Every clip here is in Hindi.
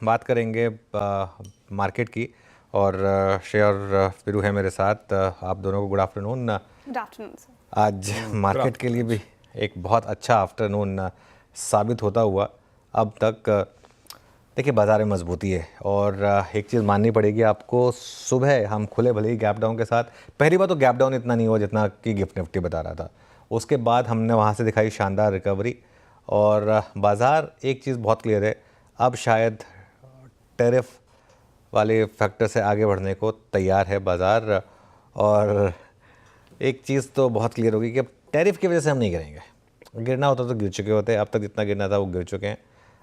बात करेंगे मार्केट की। और श्रेय और फिरू है मेरे साथ। आप दोनों को good afternoon. Good afternoon sir. आज मार्केट के लिए भी एक बहुत अच्छा आफ्टरनून साबित होता हुआ अब तक। देखिए, बाजार में मजबूती है और एक चीज़ माननी पड़ेगी आपको। सुबह हम खुले भले ही गैप डाउन के साथ, पहली बार तो गैप डाउन इतना नहीं हुआ जितना कि गिफ्ट निफ्टी बता रहा था। उसके बाद हमने वहाँ से दिखाई शानदार रिकवरी। और बाज़ार एक चीज़ बहुत क्लियर है, अब शायद टैरिफ वाले फैक्टर से आगे बढ़ने को तैयार है बाज़ार। और एक चीज़ तो बहुत क्लियर होगी कि अब टैरिफ की वजह से हम नहीं गिरेंगे। गिरना होता तो गिर चुके होते, अब तक जितना गिरना था वो गिर चुके हैं।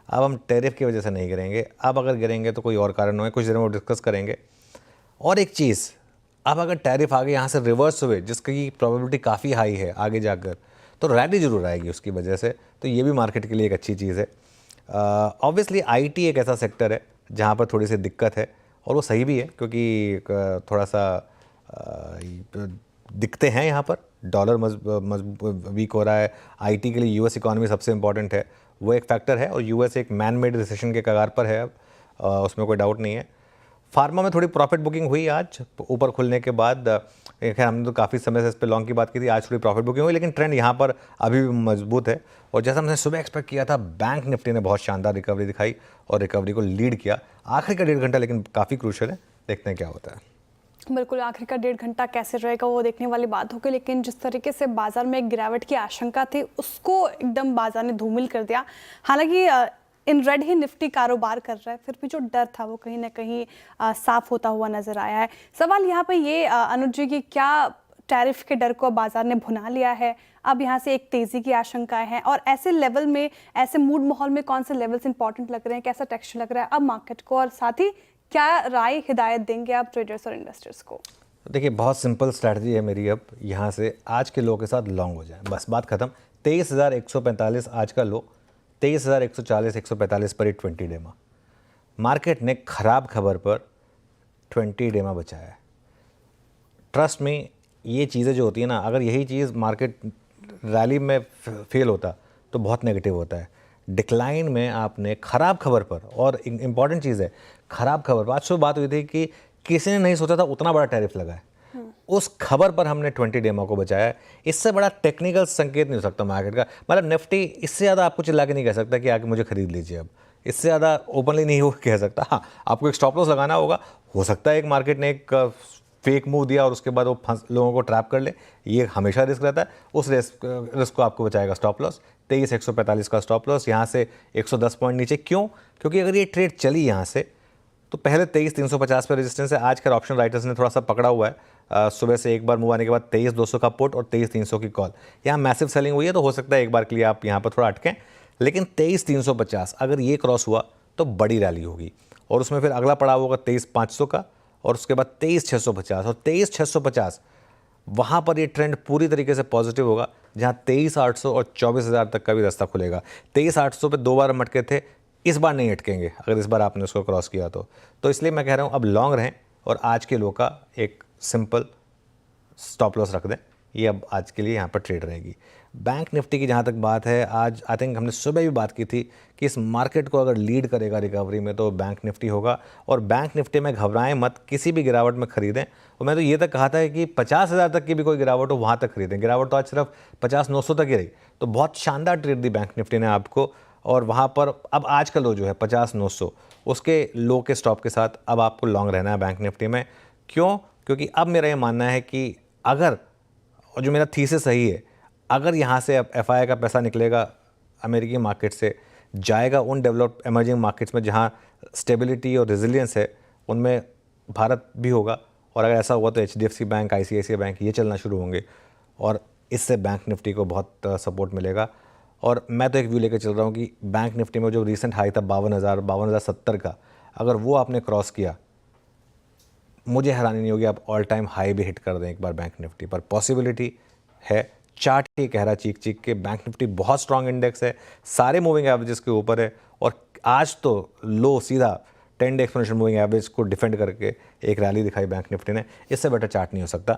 अब हम टैरिफ की वजह से नहीं गिरेंगे। अब अगर गिरेंगे तो कोई और कारण होंगे, कुछ देर में वो डिस्कस करेंगे। और एक चीज़, अब अगर टैरिफ आगे यहाँ से रिवर्स हुए, जिसकी प्रोबेबिलिटी काफ़ी हाई है आगे जाकर, तो रैली जरूर आएगी उसकी वजह से। तो ये भी मार्केट के लिए एक अच्छी चीज़ है। ऑब्वियसली आईटी एक ऐसा सेक्टर है जहाँ पर थोड़ी सी दिक्कत है, और वो सही भी है क्योंकि थोड़ा सा दिखते हैं यहाँ पर। डॉलर वीक हो रहा है। आईटी के लिए यूएस इकॉनमी सबसे इंपॉर्टेंट है, वो एक फैक्टर है। और यूएस एक मैन मेड रिसेशन के कगार पर है अब, उसमें कोई डाउट नहीं है। फार्मा में थोड़ी प्रॉफिट बुकिंग हुई आज ऊपर खुलने के बाद। खैर, हमने तो काफ़ी समय से इस पर लॉन्ग की बात की थी, आज थोड़ी प्रॉफिट बुकिंग हुई, लेकिन ट्रेंड यहाँ पर अभी भी मजबूत है। और जैसा हमने सुबह एक्सपेक्ट किया था, बैंक निफ्टी ने बहुत शानदार रिकवरी दिखाई और रिकवरी को लीड किया। आखिरी का 1.5 घंटा लेकिन काफ़ी क्रूशियल है, देखते हैं क्या होता है। बिल्कुल, आखिर का 1.5 घंटा कैसे रहेगा वो देखने वाली बात होगी। लेकिन जिस तरीके से बाजार में एक गिरावट की आशंका थी, उसको एकदम बाजार ने धूमिल कर दिया। हालांकि इन रेड ही निफ्टी कारोबार कर रहा है, फिर भी जो डर था वो कहीं ना कहीं साफ होता हुआ नजर आया है। सवाल यहाँ पे ये अनुज जी की, क्या टैरिफ के डर को बाजार ने भुना लिया है? अब यहाँ से एक तेजी की आशंकाएं हैं, और ऐसे लेवल में, ऐसे मूड माहौल में कौन से लेवल्स इंपॉर्टेंट लग रहे हैं, कैसा टेक्सचर लग रहा है अब मार्केट को, और साथ ही क्या राय हिदायत देंगे आप ट्रेडर्स और इन्वेस्टर्स को? देखिए, बहुत सिंपल स्ट्रैटेजी है मेरी। अब यहाँ से आज के लो के साथ लॉन्ग हो जाए, बस बात खत्म। 23,145 आज का लो, 23,140 145 पर ही 20 डेमा। मार्केट ने खराब खबर पर 20 डेमा बचाया है। ट्रस्ट में ये चीज़ें जो होती है ना, अगर यही चीज़ मार्केट रैली में फेल होता तो बहुत नेगेटिव होता है। डिक्लाइन में आपने खराब खबर पर, और इम्पॉर्टेंट चीज़ है खराब खबर पर, आज सुबह बात हुई थी कि किसी ने नहीं सोचा था उतना बड़ा टैरिफ लगा है, उस खबर पर हमने 20 डेमा को बचाया है। इससे बड़ा टेक्निकल संकेत नहीं हो सकता मार्केट का। मतलब निफ्टी इससे ज़्यादा आपको चिल्ला के नहीं कह सकता कि आके मुझे खरीद लीजिए। अब इससे ज़्यादा ओपनली नहीं हो कह सकता। हाँ, आपको एक स्टॉप लॉस लगाना होगा। हो सकता है एक मार्केट ने एक फेक मूव दिया और उसके बाद वो लोगों को ट्रैप कर ले, ये हमेशा रिस्क रहता है। उस रिस्क को आपको बचाएगा स्टॉप लॉस। 23,145 का स्टॉप लॉस, यहाँ से 110 पॉइंट नीचे। क्यों? क्योंकि अगर ये ट्रेड चली यहाँ से तो पहले 23,350 पे रेजिस्टेंस है। आज का ऑप्शन राइटर्स ने थोड़ा सा पकड़ा हुआ है। सुबह से एक बार मूव आने के बाद 23,200 का पुट और 23,300 की कॉल, यहाँ मैसिव सेलिंग हुई है। तो हो सकता है एक बार के लिए आप यहाँ पर थोड़ा अटकें, लेकिन 23,350 अगर ये क्रॉस हुआ तो बड़ी रैली होगी। और उसमें फिर अगला पड़ाव होगा 23,500 का, और उसके बाद 23,650 और 23,650। वहाँ पर ये ट्रेंड पूरी तरीके से पॉजिटिव होगा, जहाँ 23,800 और 24,000 तक का भी रास्ता खुलेगा। 23,800 पे 2 बार हम अटके थे, इस बार नहीं अटकेंगे अगर इस बार आपने उसको क्रॉस किया तो इसलिए मैं कह रहा हूँ अब लॉन्ग रहें और आज के लो का एक सिंपल स्टॉप लॉस रख दें। ये अब आज के लिए यहाँ पर ट्रेड रहेगी। बैंक निफ्टी की जहाँ तक बात है, आज आई थिंक हमने सुबह भी बात की थी कि इस मार्केट को अगर लीड करेगा रिकवरी में तो बैंक निफ्टी होगा। और बैंक निफ्टी में घबराएं मत, किसी भी गिरावट में खरीदें। और मैं तो ये तक कहा था कि 50,000 तक की भी कोई गिरावट हो वहाँ तक खरीदें। गिरावट तो आज सिर्फ 50,900 तक ही रही, तो बहुत शानदार ट्रेड दी बैंक निफ्टी ने आपको। और वहाँ पर अब आज का लो जो है 50,900, उसके लो के स्टॉप के साथ अब आपको लॉन्ग रहना है बैंक निफ्टी में। क्यों? क्योंकि अब मेरा ये मानना है कि अगर, और जो मेरा थीसिस सही है, अगर यहाँ से अब एफआई का पैसा निकलेगा अमेरिकी मार्केट से, जाएगा उन डेवलप्ड इमर्जिंग मार्केट्स में जहाँ स्टेबिलिटी और रेजिलियंस है, उनमें भारत भी होगा। और अगर ऐसा हुआ तो एचडीएफसी बैंक, आईसीआईसीआई बैंक ये चलना शुरू होंगे, और इससे बैंक निफ्टी को बहुत सपोर्ट मिलेगा। और मैं तो एक व्यू लेकर चल रहा हूँ कि बैंक निफ्टी में जो रिसेंट हाई था 52,070 का, अगर वो आपने क्रॉस किया, मुझे हैरानी नहीं होगी आप ऑल टाइम हाई भी हिट कर दें एक बार बैंक निफ्टी पर। पॉसिबिलिटी है। चार्ट ही कह रहा चीख चीख के बैंक निफ्टी बहुत स्ट्रांग इंडेक्स है, सारे मूविंग एवरेजेस के ऊपर है। और आज तो लो सीधा 10 डे एक्सपोनेंशियल मूविंग एवरेज को डिफेंड करके एक रैली दिखाई बैंक निफ्टी ने। इससे बेटर चार्ट नहीं हो सकता।